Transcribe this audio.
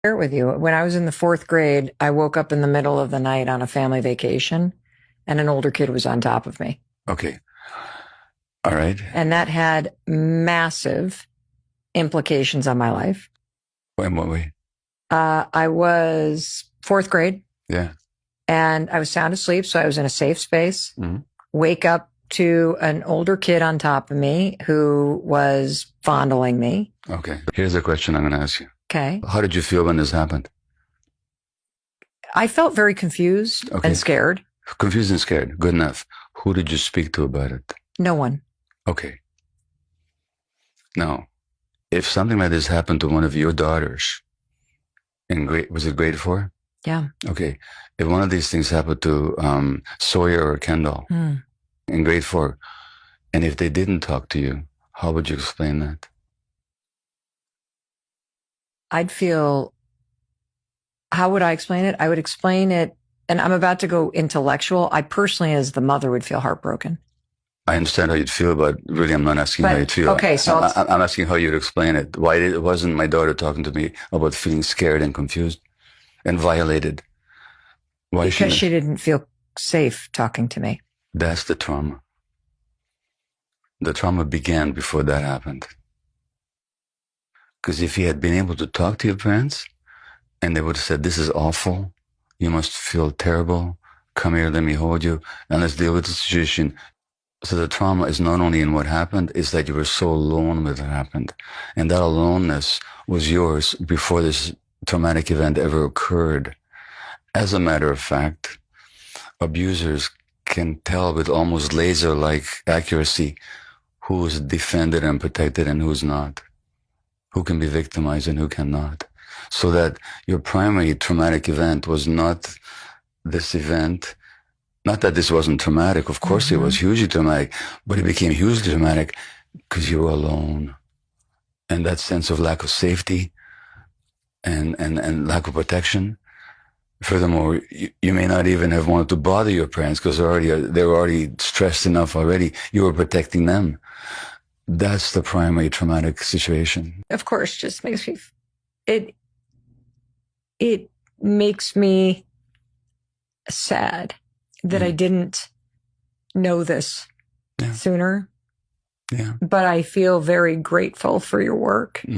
share it with you. When I was in the 4th grade, I woke up in the middle of the night on a family vacation and an older kid was on top of me. Okay. All right. And that had massive implications on my life. In what way? I was 4th grade. Yeah. And I was sound asleep. So I was in a safe space. Mm-hmm. Wake up to an older kid on top of me who was fondling me. Okay. Here's a question I'm going to ask you. Okay. How did you feel when this happened? I felt very confused and scared. Confused and scared. Good enough. Who did you speak to about it? No one. Okay. Now, if something like this happened to one of your daughters was it grade 4? Yeah. Okay. If one of these things happened to Sawyer or Kendall in grade 4, and if they didn't talk to you, how would you explain that? I'd feel, how would I explain it? I would explain it, and I'm about to go intellectual. I personally, as the mother, would feel heartbroken. I understand how you'd feel, but really I'm not asking how you'd feel. Okay, so I'm asking how you'd explain it. Why wasn't my daughter talking to me about feeling scared and confused and violated? Why? Because she didn't feel safe talking to me. That's the trauma. The trauma began before that happened. Because if you had been able to talk to your parents and they would have said, this is awful, you must feel terrible, come here, let me hold you, and let's deal with the situation. So the trauma is not only in what happened, it's that you were so alone when it happened. And that aloneness was yours before this traumatic event ever occurred. As a matter of fact, abusers can tell with almost laser-like accuracy who's defended and protected and who's not, who can be victimized and who cannot. So that your primary traumatic event was not this event. Not that this wasn't traumatic. Of course it was hugely traumatic, but it became hugely traumatic because you were alone. And that sense of lack of safety and lack of protection. Furthermore, you may not even have wanted to bother your parents because they were already stressed enough already. You were protecting them. That's the primary traumatic situation. Of course, just makes me, it makes me sad that I didn't know this sooner. Yeah. But I feel very grateful for your work.